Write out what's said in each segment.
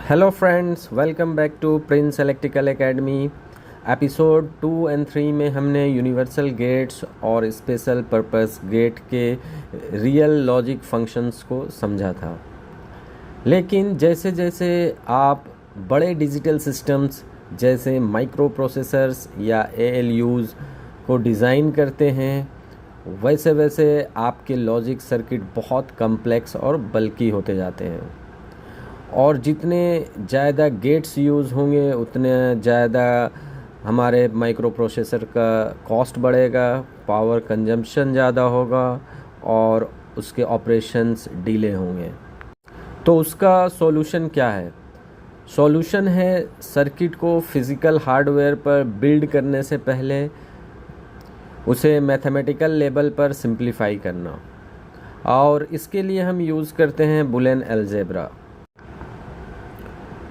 Hello friends, welcome back to Prince Electrical Academy. Episode 2 और 3 में हमने यूनिवर्सल गेट्स और स्पेशल पर्पस गेट के रियल लॉजिक फंक्शंस को समझा था। लेकिन जैसे जैसे आप बड़े डिजिटल सिस्टम्स जैसे माइक्रो प्रोसेसर्स या ALUs को डिज़ाइन करते हैं, वैसे वैसे आपके लॉजिक सर्किट बहुत कम्प्लेक्स और बल्कि होते जाते हैं। और जितने ज़्यादा गेट्स यूज़ होंगे उतने ज़्यादा हमारे माइक्रो प्रोसेसर का कॉस्ट बढ़ेगा, पावर कंजम्पशन ज़्यादा होगा और उसके ऑपरेशंस डिले होंगे। तो उसका सॉल्यूशन क्या है? सॉल्यूशन है सर्किट को फिज़िकल हार्डवेयर पर बिल्ड करने से पहले उसे मैथमेटिकल लेवल पर सिंप्लीफाई करना, और इसके लिए हम यूज़ करते हैं बुलियन अलजेब्रा।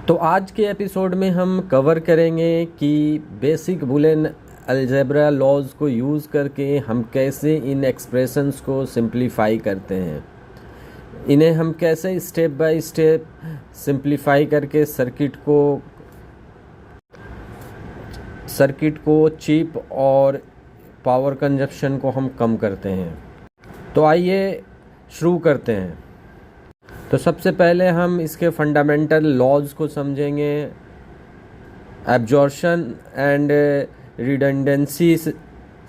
तो आज के एपिसोड में हम कवर करेंगे कि बेसिक बुलियन अलजेब्रा लॉज को यूज़ करके हम कैसे इन एक्सप्रेशंस को सिंप्लीफाई करते हैं, इन्हें हम कैसे स्टेप बाय स्टेप सिंप्लीफाई करके सर्किट को चिप और पावर कंजप्शन को हम कम करते हैं। तो आइए शुरू करते हैं। तो सबसे पहले हम इसके फंडामेंटल लॉज को समझेंगे, एब्जॉर्प्शन एंड रिडंडेंसी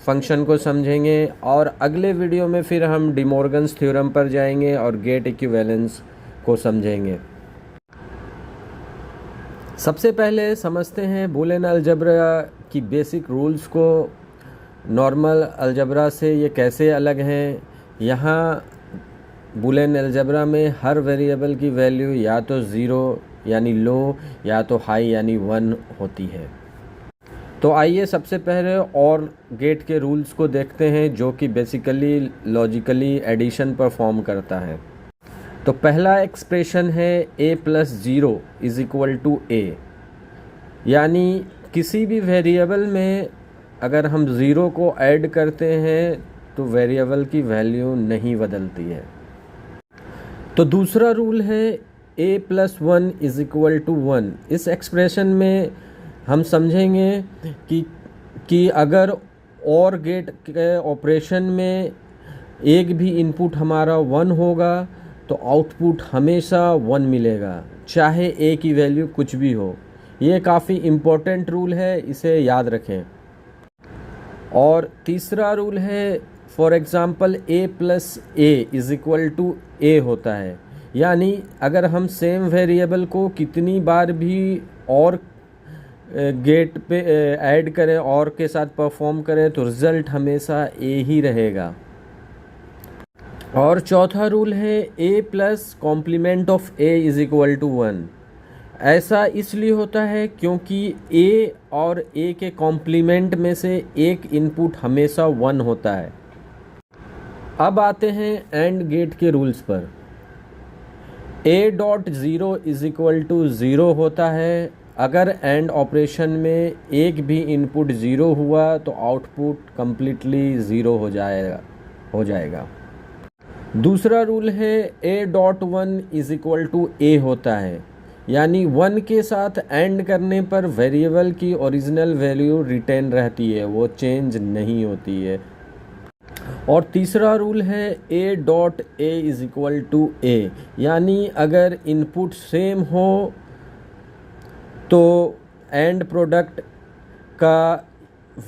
फंक्शन को समझेंगे, और अगले वीडियो में फिर हम डी मॉर्गन्स थ्योरम पर जाएंगे और गेट इक्विवेलेंस को समझेंगे। सबसे पहले समझते हैं बुलियन अलजेब्रा की बेसिक रूल्स को। नॉर्मल अलजेब्रा से ये कैसे अलग हैं? यहाँ बुलियन अलजेब्रा में हर वेरिएबल की वैल्यू या तो 0 यानी लो या तो हाई यानी 1 होती है। तो आइए सबसे पहले और गेट के रूल्स को देखते हैं, जो कि बेसिकली लॉजिकली एडिशन परफॉर्म करता है। तो पहला एक्सप्रेशन है a + 0 = a, यानी किसी भी वेरिएबल में अगर हम 0 को ऐड करते हैं तो वेरिएबल की वैल्यू नहीं बदलती है। तो दूसरा रूल है a + 1 = 1। इस एक्सप्रेशन में हम समझेंगे कि अगर और गेट के ऑपरेशन में एक भी इनपुट हमारा 1 होगा तो आउटपुट हमेशा 1 मिलेगा, चाहे a की वैल्यू कुछ भी हो। ये काफ़ी इम्पोर्टेंट रूल है, इसे याद रखें। और तीसरा रूल है, for example a + a = a होता है, यानी अगर हम सेम वेरिएबल को कितनी बार भी और गेट पे ऐड करें और के साथ परफॉर्म करें तो रिज़ल्ट हमेशा a ही रहेगा। और चौथा रूल है a + कॉम्प्लीमेंट ऑफ a = 1। ऐसा इसलिए होता है क्योंकि a और a के कॉम्प्लीमेंट में से एक इनपुट हमेशा 1 होता है। अब आते हैं एंड गेट के रूल्स पर। a.0 = 0 होता है। अगर एंड ऑपरेशन में एक भी इनपुट 0 हुआ तो आउटपुट कम्प्लीटली 0 हो जाएगा। दूसरा रूल है a.1 = a होता है, यानी 1 के साथ एंड करने पर वेरिएबल की ओरिजिनल वैल्यू रिटेन रहती है, वो चेंज नहीं होती है। और तीसरा रूल है a.a = a, यानी अगर इनपुट सेम हो तो एंड प्रोडक्ट का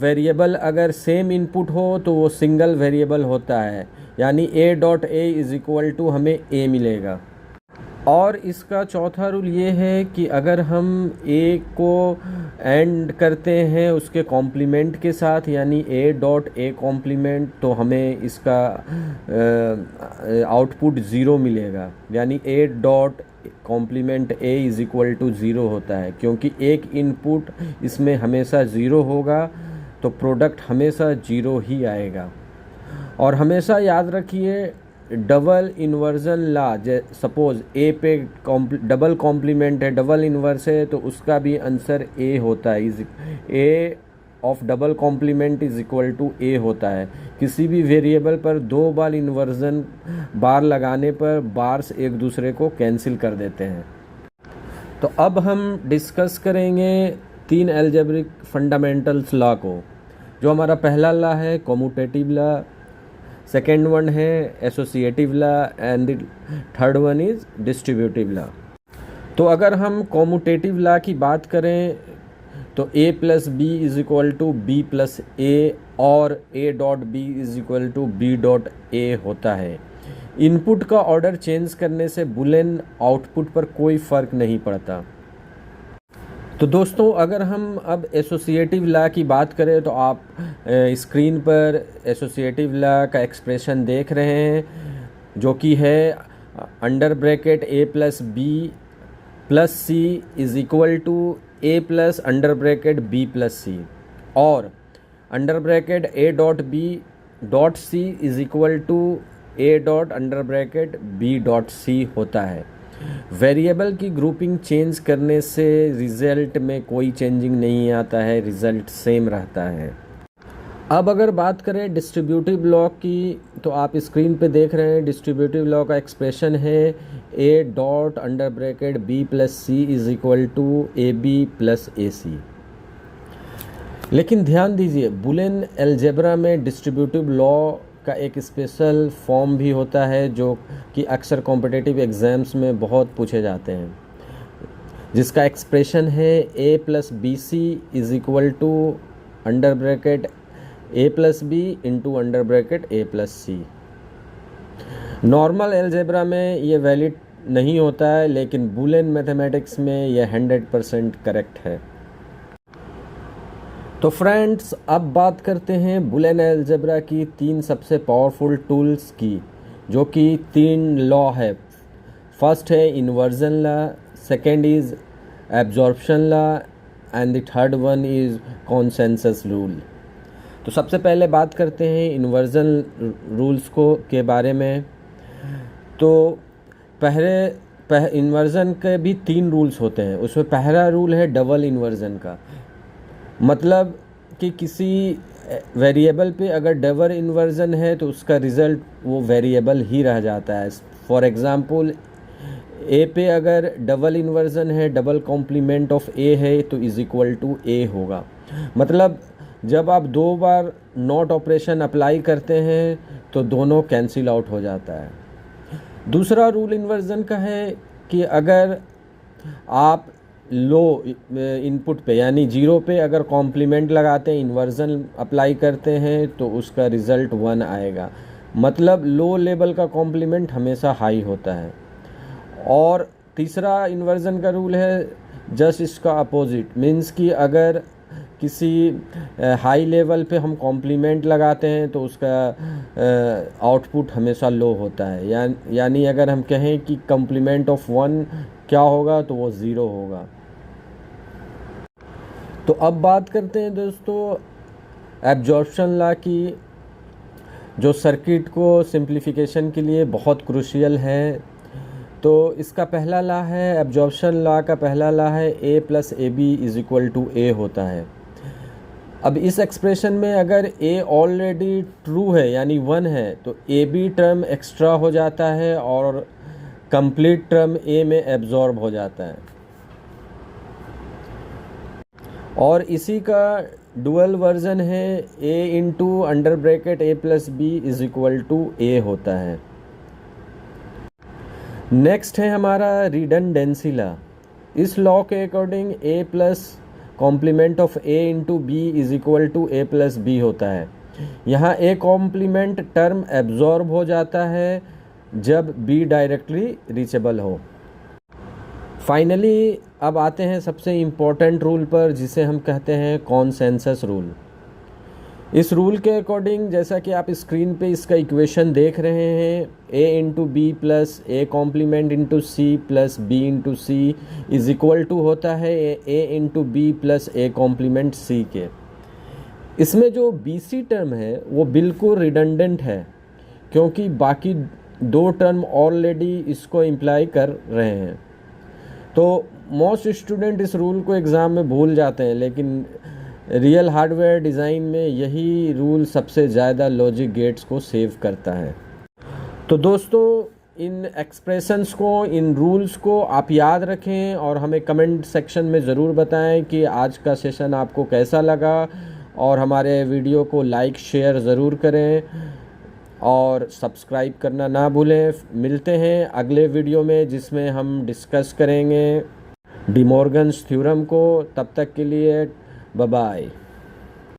वेरिएबल अगर सेम इनपुट हो तो वो सिंगल वेरिएबल होता है, यानी a.a = हमें a मिलेगा। और इसका चौथा रूल ये है कि अगर हम a को एंड करते हैं उसके कॉम्प्लीमेंट के साथ, यानी a.a कॉम्प्लीमेंट, तो हमें इसका आउटपुट 0 मिलेगा, यानी a.कॉम्प्लीमेंट a = 0 होता है। क्योंकि एक इनपुट इसमें हमेशा 0 होगा तो प्रोडक्ट हमेशा 0 ही आएगा। और हमेशा याद रखिए, double inversion law, suppose a पे डबल कॉम्प्लीमेंट है, डबल इन्वर्स है, तो उसका भी आंसर a होता है। a of double complement = a होता है। किसी भी वेरिएबल पर 2 बार इन्वर्जन बार लगाने पर बार्स एक दूसरे को कैंसिल कर देते हैं। तो अब हम डिस्कस करेंगे 3 एल्जेब्रिक फंडामेंटल्स लॉ को। जो हमारा पहला लॉ है कॉम्यूटेटिव लॉ, सेकेंड वन है associative law and the third one is distributive law. तो अगर हम कॉम्यूटेटिव लॉ की बात करें तो a plus B is equal to B plus A और a dot B is equal to B dot A होता है। इनपुट का ऑर्डर चेंज करने से बुलियन आउटपुट पर कोई फ़र्क नहीं पड़ता। तो दोस्तों अगर हम अब एसोसिएटिव लॉ की बात करें तो आप स्क्रीन पर एसोसिएटिव लॉ का एक्सप्रेशन देख रहे हैं, जो कि है under bracket a plus B plus C is equal to a plus under bracket b plus C, और under bracket a dot b dot C is equal to a dot under bracket b dot C होता है। Variable की grouping change करने से result में कोई changing नहीं आता है, रिज़ल्ट सेम रहता है। अब अगर बात करें डिस्ट्रीब्यूटिव लॉ की तो आप स्क्रीन पे देख रहे हैं डिस्ट्रीब्यूटिव लॉ का एक्सप्रेशन है a dot under bracket b plus C is equal to A B plus A C. लेकिन ध्यान दीजिए बुलियन अलजेब्रा में डिस्ट्रीब्यूटिव लॉ का एक स्पेशल फॉर्म भी होता है जो कि अक्सर कॉम्पिटिटिव एग्ज़ाम्स में बहुत पूछे जाते हैं, जिसका एक्सप्रेशन है a plus B C is equal to under bracket a plus B into under bracket a plus C. Normal algebra में ये वैलिड नहीं होता है, लेकिन बुलियन मैथमेटिक्स में यह 100% करेक्ट है। तो फ्रेंड्स अब बात करते हैं बुलियन अलजेब्रा की 3 सबसे पावरफुल टूल्स की, जो कि 3 लॉ है। फर्स्ट है inversion law, second is absorption law and the third one is consensus rule. तो सबसे पहले बात करते हैं इन्वर्जन रूल्स के बारे में। तो इन्वर्जन के भी 3 रूल्स होते हैं। उसमें पहला रूल है डबल इन्वर्जन का, मतलब कि किसी वेरिएबल पे अगर डबल इन्वर्जन है तो उसका रिज़ल्ट वो वेरिएबल ही रह जाता है। फॉर एग्ज़ाम्पल ए पे अगर डबल इन्वर्जन है, डबल कॉम्प्लीमेंट ऑफ ए है तो इज़ इक्वल टू ए होगा। मतलब जब आप 2 बार नॉट ऑपरेशन अप्लाई करते हैं तो दोनों कैंसिल आउट हो जाता है। दूसरा रूल इन्वर्जन का है कि अगर आप लो इनपुट पे यानी 0 पे अगर कॉम्प्लीमेंट लगाते हैं, इन्वर्जन अप्लाई करते हैं तो उसका रिज़ल्ट 1 आएगा। मतलब लो लेवल का कॉम्प्लीमेंट हमेशा हाई होता है। और तीसरा इन्वर्जन का रूल है जस्ट इसका अपोजिट, मीन्स कि अगर किसी हाई लेवल पे हम कॉम्प्लीमेंट लगाते हैं तो उसका आउटपुट हमेशा लो होता है। यानी अगर हम कहें कि कॉम्प्लीमेंट ऑफ 1 क्या होगा तो वो 0 होगा। तो अब बात करते हैं दोस्तों एब्जॉर्प्शन लॉ की, जो सर्किट को सिंप्लीफिकेशन के लिए बहुत क्रूशियल है। तो इसका पहला लॉ है एब्जॉर्प्शन लॉ का पहला लॉ है a plus A B is equal to A होता है। अब इस एक्सप्रेशन में अगर a ऑलरेडी ट्रू है यानी 1 है तो ए बी टर्म एक्स्ट्रा हो जाता है और कंप्लीट टर्म a में एब्जॉर्ब हो जाता है। और इसी का डुअल वर्जन है a into under bracket a plus B is equal to A होता है। नेक्स्ट है हमारा रिडंडेंसी लॉ। इस लॉ के according a plus complement of a into B is equal to a plus B होता है। यहाँ a कॉम्प्लीमेंट टर्म एब्जॉर्ब हो जाता है जब b डायरेक्टली रीचेबल हो। फाइनली अब आते हैं सबसे इम्पोर्टेंट रूल पर, जिसे हम कहते हैं कॉन्सेंसस रूल। इस रूल के अकॉर्डिंग जैसा कि आप स्क्रीन पे इसका इक्वेशन देख रहे हैं, a into B plus A complement into C plus B into C is equal to होता है a into B plus A complement C के। इसमें जो बी सी टर्म है वो बिल्कुल रिडंडेंट है, क्योंकि बाकी 2 टर्म ऑलरेडी इसको इम्प्लाई कर रहे हैं। तो मोस्ट स्टूडेंट इस रूल को एग्ज़ाम में भूल जाते हैं, लेकिन रियल हार्डवेयर डिज़ाइन में यही रूल सबसे ज़्यादा लॉजिक गेट्स को सेव करता है। तो दोस्तों इन एक्सप्रेशंस को, इन रूल्स को आप याद रखें और हमें कमेंट सेक्शन में ज़रूर बताएं कि आज का सेशन आपको कैसा लगा, और हमारे वीडियो को लाइक शेयर ज़रूर करें और सब्सक्राइब करना ना भूलें। मिलते हैं अगले वीडियो में जिसमें हम डिस्कस करेंगे डी मॉर्गन्स थ्योरम को। तब तक के लिए बाय बाय।